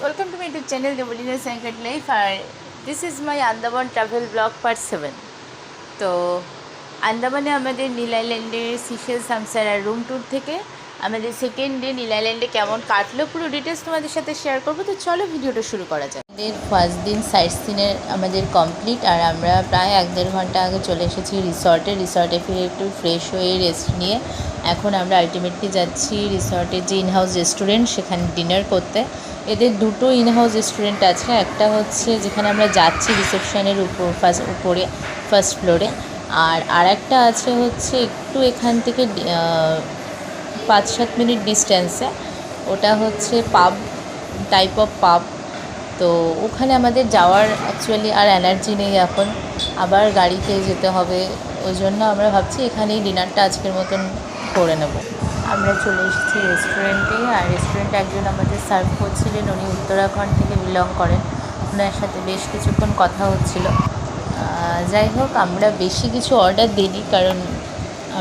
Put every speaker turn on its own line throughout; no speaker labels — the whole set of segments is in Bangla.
welcome to my YouTube channel The Willingness Anchored Life and this is my Andaman travel vlog part 7. তো আন্দামানে আমাদের নীল আইল্যান্ডের সিশেল সামসারা রুম ট্যুর থেকে আমাদের সেকেন্ড ডে নীল আইল্যান্ডে কেমন কাটলো পুরো ডিটেলস তোমাদের সাথে শেয়ার করবো। তো চলো ভিডিওটা শুরু করা যাক। আমাদের ফার্স্ট দিন সাইট সিনের আমাদের কমপ্লিট আর আমরা প্রায় 1-1.5 ঘন্টা আগে চলে এসেছি রিসর্টে ফিরে একটু ফ্রেশ হয়ে রেস্ট নিয়ে এখন আমরা আলটিমেটলি যাচ্ছি রিসর্টের যে ইনহাউস রেস্টুরেন্ট সেখানে ডিনার করতে। এদের দুটো ইনহাউস রেস্টুরেন্ট আছে, একটা হচ্ছে যেখানে আমরা যাচ্ছি রিসেপশনের উপরে ফার্স্ট ফ্লোরে, আর একটা আছে হচ্ছে একটু এখান থেকে 5-7 মিনিট ডিস্টেন্সে, ওটা হচ্ছে পাব টাইপ অফ পাব। তো ওখানে আমাদের যাওয়ার অ্যাকচুয়ালি আর এনার্জি নেই, এখন আবার গাড়িতে যেতে হবে, ওই জন্য আমরা ভাবছি এখানেই ডিনারটা আজকের মতন করে নেব। আমরা চলে এসেছি রেস্টুরেন্টে আর রেস্টুরেন্টে একজন আমাদের সার্ভ করছিলেন, উনি উত্তরাখণ্ড থেকে বিলং করেন, ওনার সাথে বেশ কিছুক্ষণ কথা হচ্ছিল। যাই হোক, আমরা বেশি কিছু অর্ডার দিইনি কারণ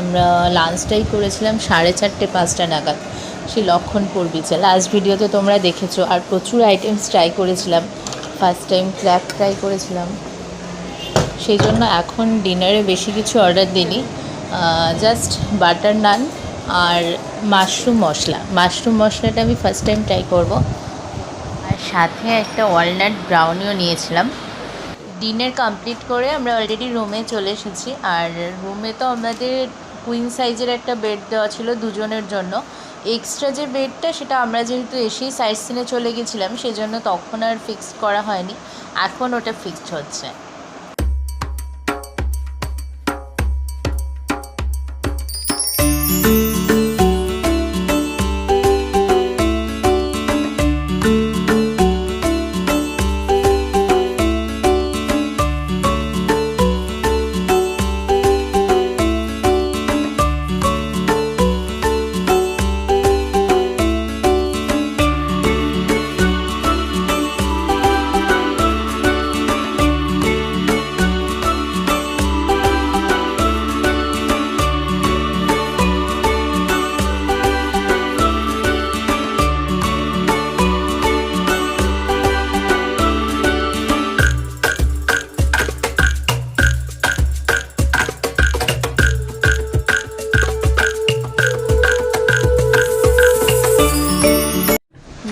আমরা লাঞ্চটাই করেছিলাম 4:30-5টা নাগাদ সেই লক্ষণপুর বিচে। লাস্ট ভিডিওতে তোমরা দেখেছো, আর প্রচুর আইটেমস ট্রাই করেছিলাম, ফার্স্ট টাইম ক্র্যাব ট্রাই করেছিলাম, সেই জন্য এখন ডিনারে বেশি কিছু অর্ডার দিইনি, জাস্ট বাটার নান আর মাশরুম মশলাটা আমি ফার্স্ট টাইম ট্রাই করব, আর সাথে একটা ওয়ালনাট ব্রাউনিও নিয়েছিলাম। ডিনার কমপ্লিট করে আমরা অলরেডি রুমে চলে এসেছি, আর রুমে তো আমাদের কুইন সাইজের একটা বেড দেওয়া ছিল দুজনের জন্য। এক্সট্রা যে বেডটা সেটা আমরা যেহেতু এসেই সাইট সিনে চলে গেছিলাম সেই জন্য তখন আর ফিক্সড করা হয়নি, এখন ওটা ফিক্সড হচ্ছে।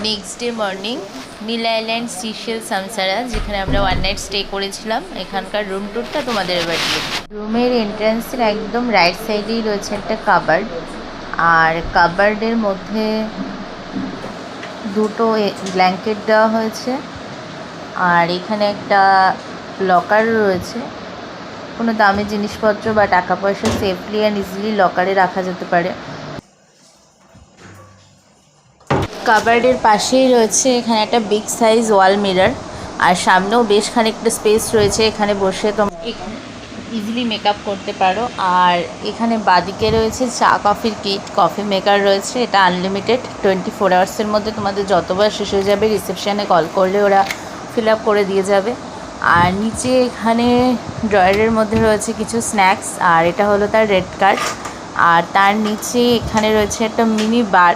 নেক্সট ডে মর্নিং নীল আইল্যান্ড সিশেল সামসারা, যেখানে আমরা 1 নাইট স্টে করেছিলাম, এখানকার রুম ট্যুরটা তোমাদের এবার দিই। রুমের এন্ট্রান্সের একদম রাইট সাইডেই রয়েছে একটা কাবার্ড, আর কাবার্ডের মধ্যে দুটো ব্ল্যাঙ্কেট দেওয়া হয়েছে, আর এখানে একটা লকার রয়েছে, কোনো দামি জিনিসপত্র বা টাকা পয়সা সেফলি অ্যান্ড ইজিলি লকারে রাখা যেতে পারে। কাবার্ডের পাশেই রয়েছে এখানে একটা বিগ সাইজ ওয়াল মিরর, আর সামনেও বেশ খানিকটা স্পেস রয়েছে, এখানে বসে তোমরা ইজিলি মেকআপ করতে পারো। আর এখানে বাদিকে রয়েছে চা কফির কিট, কফি মেকার রয়েছে, এটা আনলিমিটেড, 24 আওয়ার্সের মধ্যে তোমাদের যতবার শেষ হয়ে যাবে রিসেপশানে কল করলে ওরা ফিল আপ করে দিয়ে যাবে। আর নিচে এখানে ড্রয়ারের মধ্যে রয়েছে কিছু স্ন্যাক্স, আর এটা হলো তার রেড কার্ড, আর তার নিচে এখানে রয়েছে একটা মিনি বার,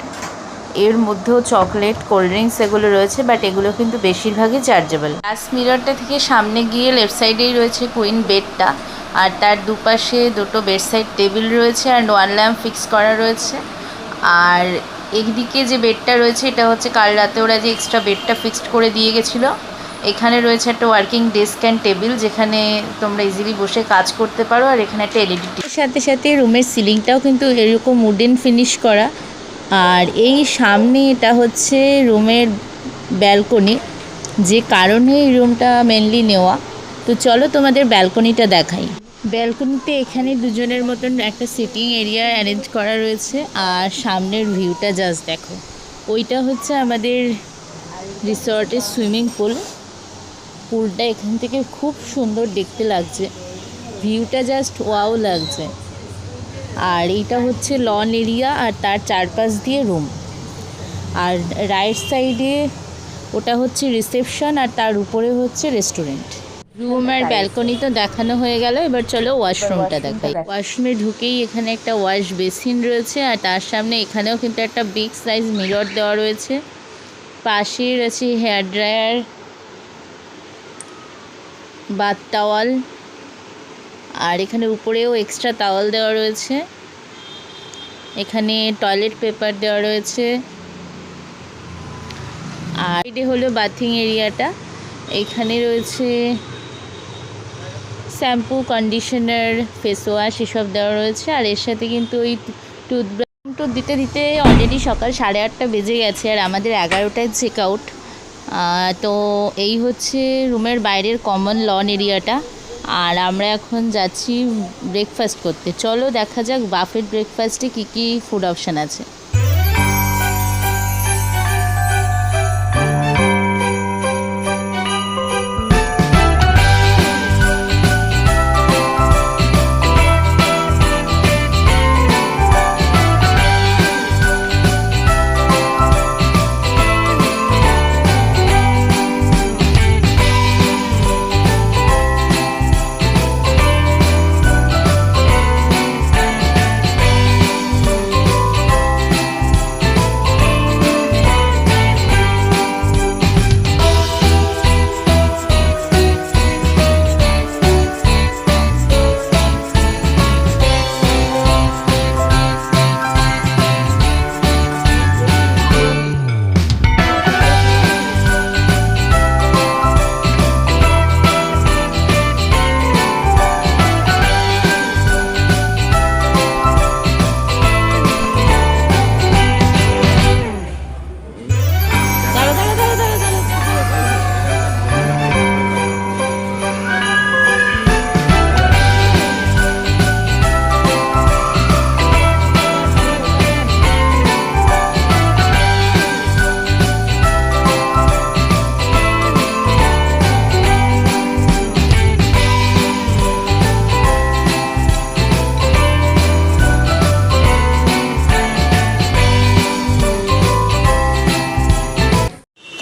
এর মধ্যেও চকলেট কোল্ড ড্রিঙ্কস এগুলো রয়েছে, বাট এগুলো কিন্তু বেশিরভাগই চার্জেবল। গ্লাস মিররটা থেকে সামনে গিয়ে লেফট সাইডেই রয়েছে কুইন বেডটা, আর তার দুপাশে দুটো বেড সাইড টেবিল রয়েছে অ্যান্ড 1 ল্যাম্প ফিক্স করা রয়েছে। আর একদিকে যে বেডটা রয়েছে এটা হচ্ছে কাল রাতে ওরা যে এক্সট্রা বেডটা ফিক্সড করে দিয়ে গেছিলো। এখানে রয়েছে একটা ওয়ার্কিং ডেস্ক অ্যান্ড টেবিল, যেখানে তোমরা ইজিলি বসে কাজ করতে পারো, আর এখানে একটা এলইডি টিভি। সাথে সাথে রুমের সিলিংটাও কিন্তু এরকম উডেন ফিনিশ করা, আর এই সামনে এটা হচ্ছে রুমের ব্যালকনি, যে কারণে এই রুমটা মেনলি নেওয়া। তো চলো তোমাদের ব্যালকনিটা দেখাই। ব্যালকনিতে এখানে দুজনের মতন একটা সিটিং এরিয়া অ্যারেঞ্জ করা রয়েছে, আর সামনের ভিউটা জাস্ট দেখো, ওইটা হচ্ছে আমাদের রিসর্টের সুইমিং পুলটা এখান থেকে খুব সুন্দর দেখতে লাগছে, ভিউটা জাস্ট ওয়াও লাগছে। আর এইটা হচ্ছে লন এরিয়া, আর তার চারপাশ দিয়ে রুম, আর রাইট সাইডে ওটা হচ্ছে রিসেপশন, আর তার উপরে হচ্ছে রেস্টুরেন্ট। রুম আর ব্যালকনি তো দেখানো হয়ে গেল, এবার চলো ওয়াশরুমটা দেখাই। ওয়াশরুমে ঢুকেই এখানে একটা ওয়াশ বেসিন রয়েছে, আর তার সামনে এখানেও কিন্তু একটা বিগ সাইজ মিরর দেওয়া রয়েছে, পাশেই রয়েছে হেয়ার ড্রায়ার, বাথ টাওয়াল, আর এখানে উপরেও এক্সট্রা টাওয়াল দেওয়া রয়েছে। এখানে টয়লেট পেপার দেওয়া রয়েছে। আর এটা হলো বাথিং এরিয়াটা। এখানে রয়েছে শ্যাম্পু, কন্ডিশনার, ফেস ওয়াশ এসব দেওয়া রয়েছে। আর এর সাথে কিন্তু ওই টুথব্রাশ দিতে দিতে অলরেডি সকাল 8:30 বেজে গেছে, আর আমাদের 11টায় চেক আউট। তো এই হচ্ছে রুমের বাইরের কমন লন এরিয়াটা। আর আমরা এখন যাচ্ছি ব্রেকফাস্ট করতে। চলো দেখা যাক বাফেট ব্রেকফাস্টে কী কী ফুড অপশান আছে।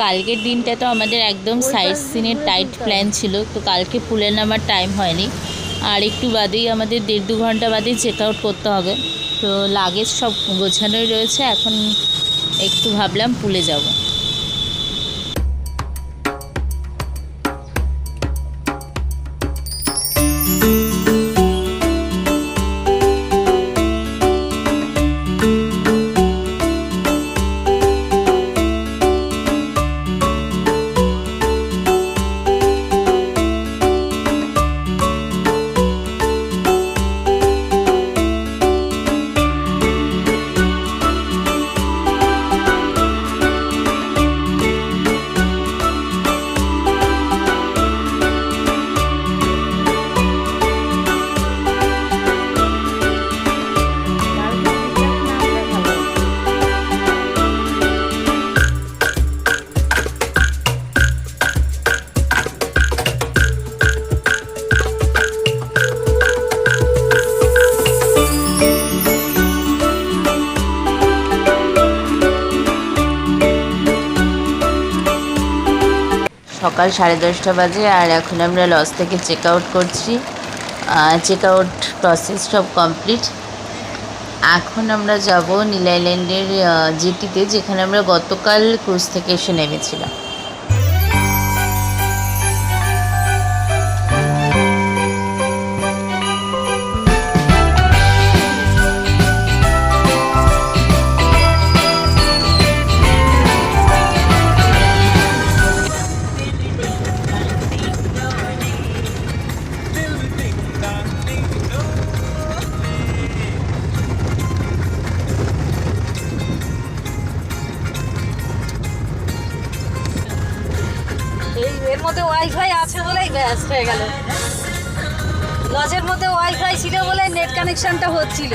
কালকের দিনটা তো আমাদের একদম সাইট সিনের টাইট প্ল্যান ছিল, তো কালকে পুলে নামার টাইম হয়নি। আর একটু বাদেই আমাদের 1.5-2 ঘন্টা বাদেই চেক আউট করতে হবে। তো লাগেজ সব গোছানোই রয়েছে, এখন একটু ভাবলাম পুলে যাব। সকাল 10:30 বাজে, আর এখন আমরা লজ থেকে চেক আউট করছি। চেক আউট প্রসেস সব কমপ্লিট। এখন আমরা যাব নীল আইল্যান্ডের জেটিতে, যেখানে আমরা গতকাল ক্রুজ থেকে এসে নেমেছিলাম।
এর মধ্যে ওয়াইফাই আছে বলেই ব্যাস হয়ে গেল। লজের মধ্যে ওয়াইফাই ছিল বলে নেট কানেকশনটা হচ্ছিল,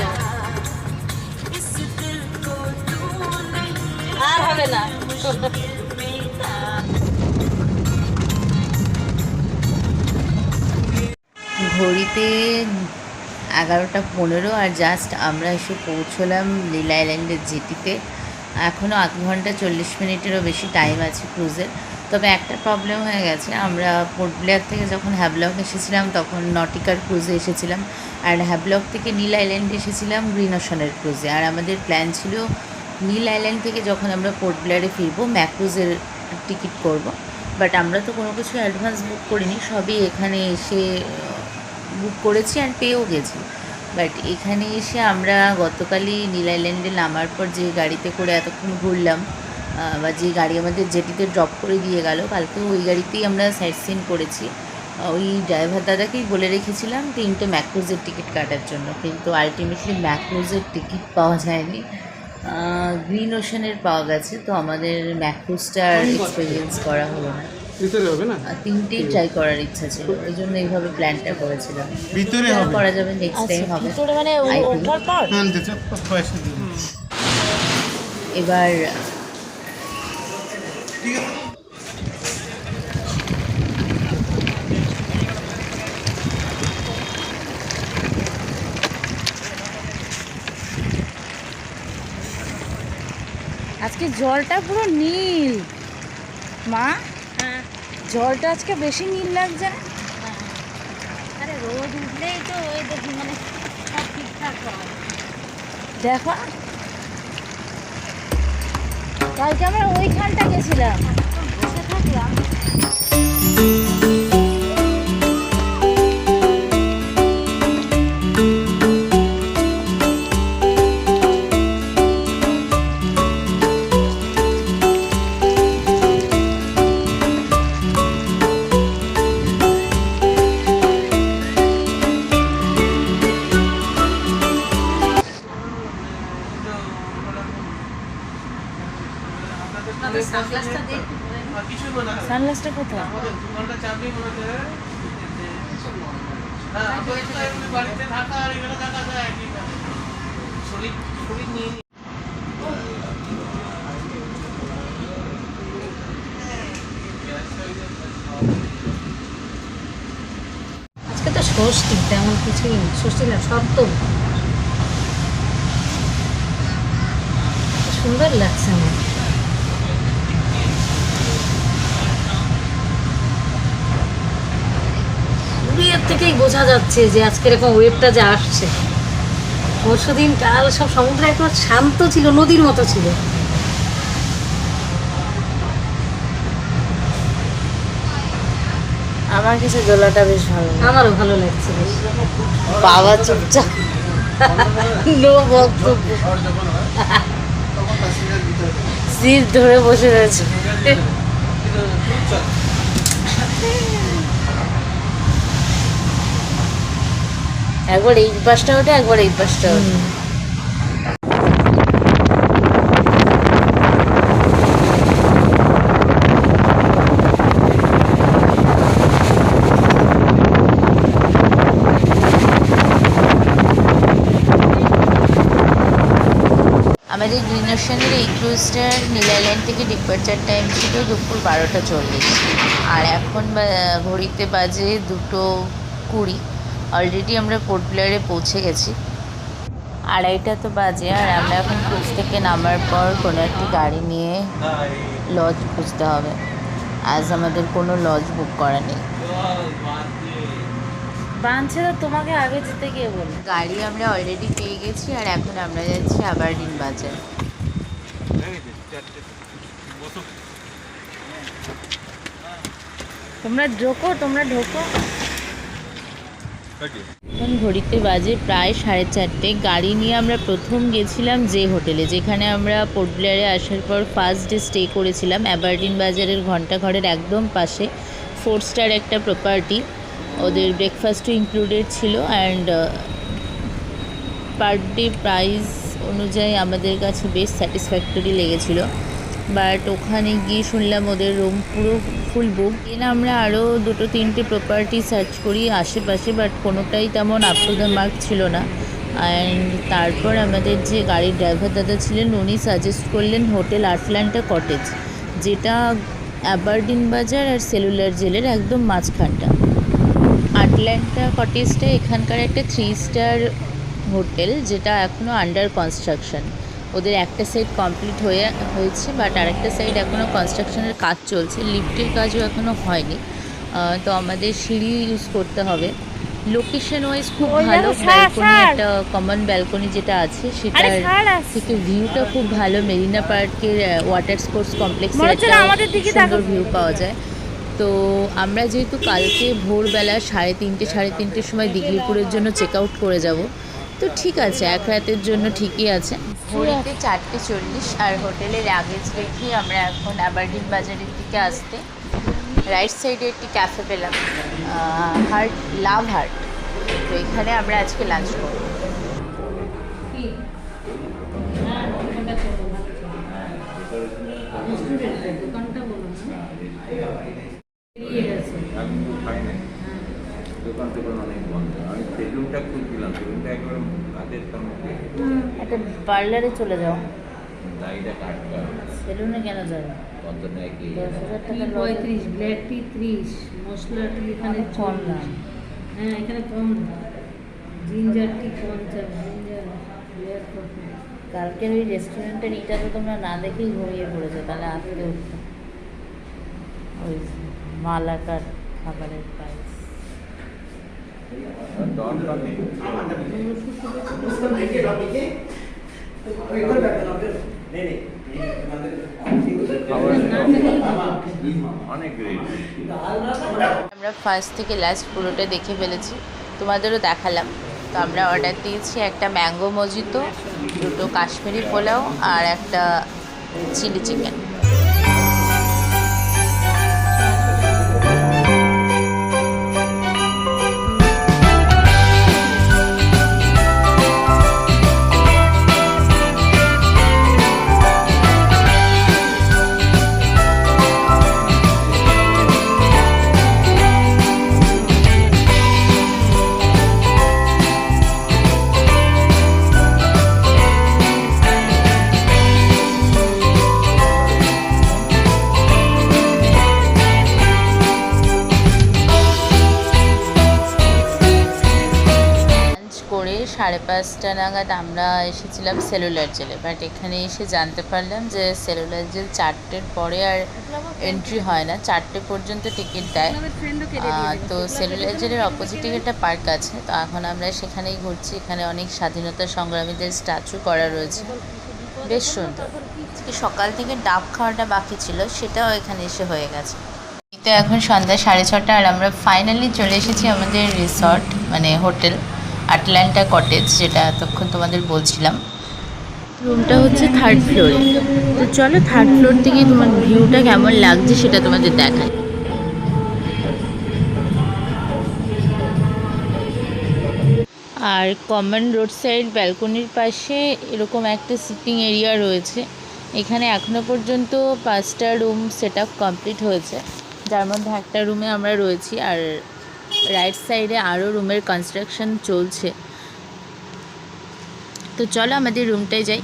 আর হবে না।
ঘড়িতে 11:15, আর জাস্ট আমরা এসে পৌঁছলাম নীল আইল্যান্ডের জেটিতে। এখনও 8 ঘন্টা 40 মিনিটেরও বেশি টাইম আছে ক্রুজের। তবে একটা প্রবলেম হয়ে গেছে, আমরা পোর্ট ব্লেয়ার থেকে যখন হ্যাভলক এসেছিলাম তখন নটিকার ক্রুজে এসেছিলাম, আর হ্যাভলক থেকে নীল আইল্যান্ডে এসেছিলাম গ্রিন ওশানের ক্রুজে। আর আমাদের প্ল্যান ছিল নীল আইল্যান্ড থেকে যখন আমরা পোর্ট ব্লেয়ারে ফিরবো ম্যাক্রুজের টিকিট করব। বাট আমরা তো কোনো কিছু অ্যাডভান্স বুক করিনি, সবই এখানে এসে বুক করেছি অ্যান্ড পেয়েও গেছি। বাট এখানে এসে আমরা গতকালই নীল আইল্যান্ডে নামার পর যে গাড়িতে করে এতক্ষণ ঘুরলাম, বা যে গাড়ি আমাদের জেটিতে ড্রপ করে দিয়ে গেল, কালকেও ওই গাড়িতেই আমরা সাইট সিন করেছি। ওই ড্রাইভার দাদাকেই বলে রেখেছিলাম 3টে ম্যাক্রুজের টিকিট কাটার জন্য, কিন্তু আলটিমেটলি ম্যাক্রুজের টিকিট পাওয়া যায়নি, গ্রিন ওশানের পাওয়া গেছে। তো আমাদের ম্যাক্রুজটার এক্সপিরিয়েন্স করা হলো না। 3টেই ট্রাই করার ইচ্ছা ছিল, ওই জন্য এইভাবে প্ল্যানটা করেছিলাম। ভিতরে করা যাবে, নেক্সট টাইম হবে।
মানে ওঠার পর
এবার
আজকে জলটা পুরো নীল মা। হ্যাঁ, জলটা আজকে বেশি নীল লাগছে না? আরে রোদ উঠলেই তো ওই দেখি মানে সব ঠিকঠাক হয়। দেখো কালকে আমরা ওইখানটা গেছিলাম, বসে থাকলাম। সানগ্লাসটা কোথায়? আজকে তো ষষ্ঠী, তেমন কিছুই ষষ্ঠী না, সপ্তম। সুন্দর লাগছে আমার। বিয়ের থেকেই বোঝা যাচ্ছে যে আজকে এরকম ওয়েভটা যে আসছে। পরশুদিন কাল সব সমুদ্র একটু শান্ত ছিল, নদীর মতো ছিল।
আমার কাছে দোলাটা বেশ ভালো,
আমারও ভালো লাগছে বেশ।
বাবা চুপচাপ, নো বক্তব্য, সিট ধরে বসে রয়েছে। একবার এই পাশটা ওঠে, একবার এই পাশটা ওঠে। আমাদের গ্রিন ওশানের এই ক্রুজটার নীল আইল্যান্ড থেকে ডিপার্চার টাইম ছিল দুপুর 12টা 40, আর এখন ঘড়িতে বাজে 2:20। অলরেডি আমরা পোর্ট ব্লেয়ারে পৌঁছে গেছি, 2:30 তো বাজে। আর আমরা এখন ক্রুজ থেকে নামার পর কোনো একটি গাড়ি নিয়ে লজ খুঁজতে হবে, আজ আমাদের কোনো লজ বুক করা নেই।
বাঞ্ছেরা তোমাকে আগে যেতে গিয়ে বলি,
গাড়ি আমরা অলরেডি পেয়ে গেছি, আর এখন আমরা যাচ্ছি আবারডিন বাজার।
তোমরা ঢোকো।
এখন ঘড়িতে বাজে প্রায় 4:30। গাড়ি নিয়ে আমরা প্রথম গেছিলাম যে হোটেলে, যেখানে আমরা পোর্ট ব্লেয়ারে আসার পর ফার্স্ট ডে স্টে করেছিলাম, আবারডিন বাজারের ঘন্টাঘরের একদম পাশে। 4 স্টার একটা প্রপার্টি, ওদের ব্রেকফাস্টও ইনক্লুডেড ছিল, অ্যান্ড পার ডে প্রাইস অনুযায়ী আমাদের কাছে বেশ স্যাটিসফ্যাক্টরি লেগেছিল। বাট ওখানে গিয়ে শুনলাম ওদের রুম পুরো ফুল বুক। এনে আমরা আরও 2-3টে প্রপার্টি সার্চ করি আশেপাশে, বাট কোনোটাই তেমন আপ টু দ্য মার্ক ছিল না। অ্যান্ড তারপর আমাদের যে গাড়ির ড্রাইভার দাদা ছিলেন উনি সাজেস্ট করলেন হোটেল আটলান্টা কটেজ, যেটা আবারডিন বাজার আর সেলুলার জেলের একদম মাঝখানটা। আটলান্টা কটেজটা এখানকার একটা 3 স্টার হোটেল, যেটা এখনও আন্ডার কনস্ট্রাকশন। ওদের একটা সাইড কমপ্লিট হয়েছে, বাট আরেকটা সাইড এখনও কনস্ট্রাকশনের কাজ চলছে, লিফটের কাজও এখনও হয়নি। তো আমাদের সিঁড়ি ইউজ করতে হবে, লোকেশন ওয়াইজ খুব ভালো। ব্যালকনি, একটা কমন ব্যালকনি যেটা আছে সেটার থেকে ভিউটা খুব ভালো। মেরিনা পার্কের ওয়াটার স্পোর্টস কমপ্লেক্সের একটা সুন্দর ভিউ পাওয়া যায়। তো আমরা যেহেতু কালকে ভোরবেলা 3:30 সময় দিঘলিপুরের জন্য চেক আউট করে যাব, তো ঠিক আছে, এক রাতের জন্য ঠিকই আছে। ঘড়িতে 4:40 আর হোটেলের লাগেজ রেখে আমরা এখন অ্যাবারডিন বাজারের দিকে আসতে রাইট সাইডে একটি ক্যাফে পেলাম, লাভ হার্ট। তো এখানে আমরা আজকে লাঞ্চ করব। একটা পার্লারে চলে যাও। সেলুনে কেন যাবে? 10,000 টাকা।
35, ব্ল্যাক টি 30, মশলা টি এখানে
কম না।
হ্যাঁ এখানে কম, ginger tea 50, ginger black coffee.
কালকের ওই রেস্টুরেন্টের ইটা তো তোমরা না দেখেই ঘুমিয়ে পড়েছো, তাহলে আজকে উঠতো। ওই মালাকার খাবারের প্রাইস। আমরা ফার্স্ট থেকে লাস্ট পুরোটা দেখে ফেলেছি, তোমাদেরও দেখালাম। তো আমরা অর্ডার দিয়েছি একটা ম্যাঙ্গো মজিতো, 2টো কাশ্মীরি পোলাও আর একটা চিলি চিকেন। করে 5:30 নাগাদ আমরা এসেছিলাম সেলুলার জেলে, বাট এখানে এসে জানতে পারলাম যে সেলুলার জেল 4টের পরে আর এন্ট্রি হয় না, 4টে পর্যন্ত টিকিট দেয়। তো সেলুলার জেলের অপোজিটে একটা পার্ক আছে, তো এখন আমরা সেখানেই ঘুরছি। এখানে অনেক স্বাধীনতা সংগ্রামীদের স্ট্যাচু করা রয়েছে, বেশ সুন্দর। সকাল থেকে ডাব খাওয়াটা বাকি ছিল, সেটাও এখানে এসে হয়ে গেছে। তো এখন সন্ধ্যা 6:30 আর আমরা ফাইনালি চলে এসেছি আমাদের রিসর্ট, মানে হোটেল আটলান্টা কটেজ, যেটা এতক্ষণ তোমাদের বলছিলাম। রুমটা হচ্ছে 3rd ফ্লোরে। তো চলো 3rd ফ্লোর থেকে তোমার ভিউটা কেমন লাগছে সেটা তোমাদের দেখাই। আর কমন রোড সাইড ব্যালকনির পাশে এরকম একটা সিটিং এরিয়া রয়েছে। এখানে এখনও পর্যন্ত 5টা রুম সেট আপ কমপ্লিট হয়েছে, যার মধ্যে একটা রুমে আমরা রয়েছি। আর রাইট সাইডে আরও রুমের কনস্ট্রাকশন চলছে। তো চলো আমাদের রুমটায় যাই।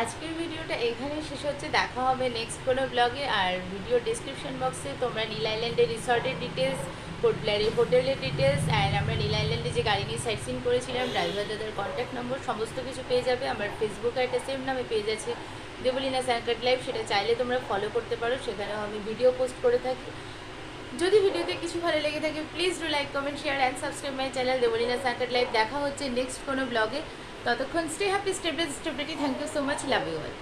আজকের ভিডিওটা এখানেই শেষ হচ্ছে, দেখা হবে নেক্সট কোনো ব্লগে। আর ভিডিও ডিসক্রিপশন বক্সে তোমরা নীল আইল্যান্ডের রিসর্টের ডিটেলস, হোটেলের ডিটেলস, অ্যান্ড আমরা নীল আইল্যান্ডে যে গাড়ি নিয়ে সাইট সিন করেছিলাম, ড্রাইভার দাদার কন্ট্যাক্ট নম্বর, সমস্ত কিছু পেয়ে যাবে। আমার ফেসবুকে একটা সেম নামে পেজ আছে, দেবলীনা স্যাঙ্কার লাইভ, সেটা চাইলে তোমরা ফলো করতে পারো। সেখানেও আমি ভিডিও পোস্ট করে থাকি। যদি ভিডিওতে কিছু ভালো লেগে থাকে please do like, comment, share and subscribe my channel Debolina Sankar live. দেখা হচ্ছে নেক্সট কোনো ব্লগে। ততক্ষণ stay happy, stay blessed, stay pretty. Thank you so much, love you all.